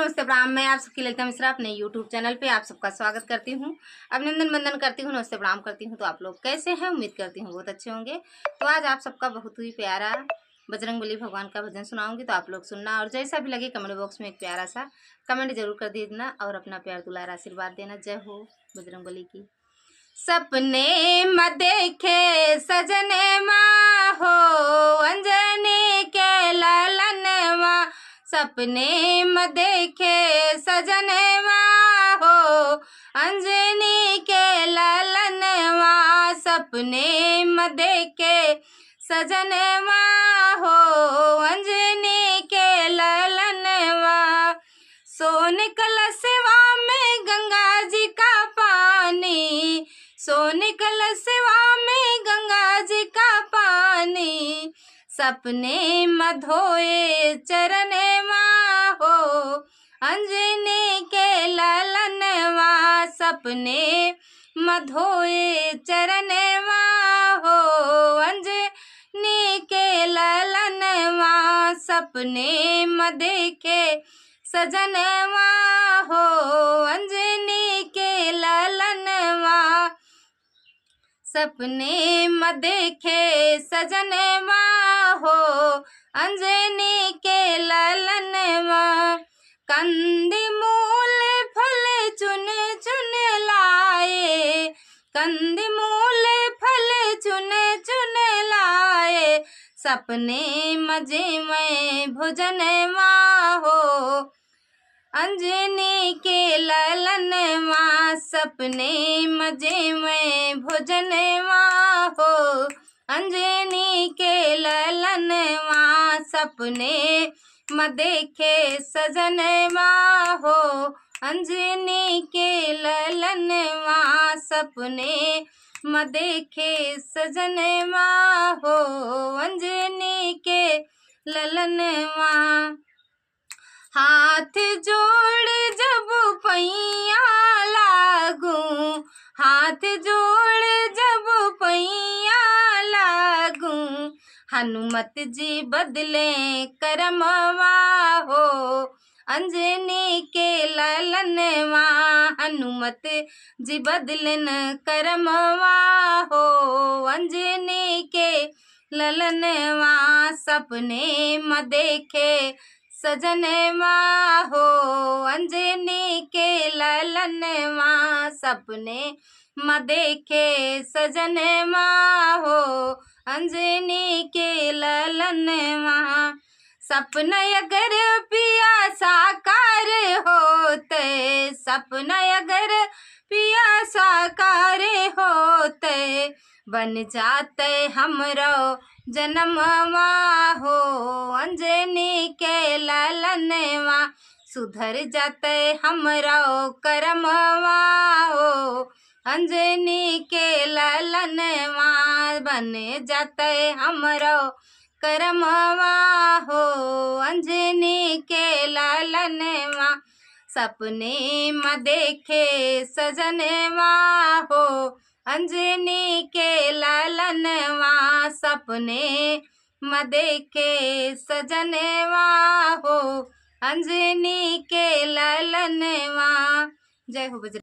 नमस्ते प्रणाम। मैं आप सबकी ललिता मिश्रा अपने यूट्यूब चैनल पे आप सबका स्वागत करती हूँ, अभिनंदन वंदन करती हूँ, नमस्ते प्रणाम करती हूँ। तो आप लोग कैसे हैं? उम्मीद करती हूँ बहुत अच्छे होंगे। तो आज आप सबका बहुत ही प्यारा बजरंगबली भगवान का भजन सुनाऊंगी, तो आप लोग सुनना और जैसा भी लगे कमेंट बॉक्स में एक प्यारा सा कमेंट जरूर कर देना और अपना प्यार दुलार आशीर्वाद देना। जय हो बजरंगबली की। सपने म देखे सजने माँ हो अंजनी के लालनवा, सपने म देखे सजने माँ हो अंजनी के लालनवा, सपने म देखे सजने माँ हो अंजनी के लालनवा। सोने कलशवा में गंगा जी का पानी, सोने कलशवा में गंगा जी का पानी, सपने में धोए चरने माँ हो अंजनी के लालनवा, सपने में धोए चरने माँ हो अंजनी के लालनवा, सपने में देखे सजनवा हो अंजनी के लालनवा, सपने में देखे सजनवा हो अंजनी के लालनवा। कंदी मूल फल चुन चुन लाए, कंदी मूल फल चुन चुन लाए, सपने मजे में भोजनवा हो अंजनी के लालनवा, सपने मजे में भोजनवा हो अंजनी के लालनवा, सपने में देखे सजनवा हो अंजनी के लालनवा, सपने में देखे सजनवा हो अंजनी के लालनवा। हाथ जोड़ जब पैया लागू, हाथ जोड़ जब पैया लागू, हनुमत जी बदले करमवा हो अंजनी के लालनवा, हनुमत जी बदलन करमवा हो अंजनी के लालनवा, सपने में देखे सजनवा हो अंजनी के लालनवा, सपने में देखे सजनवा हो अंजनी के लालनवा। सपना अगर पिया साकार होते, सपना अगर पिया साकार होते, बन जाते हमरो जन्मवा हो अंजनी के लालनवा, सुधर जाते हमरो करमवा हो अंजनी के लालनवा, बन जाते हमरो करमवा हो अंजनी के लालनवा, सपने में देखे सजनवा हो अंजनी के लालनवा, सपने में देखे सजनवा हो अंजनी के लालनवा। जय हो बजरंग।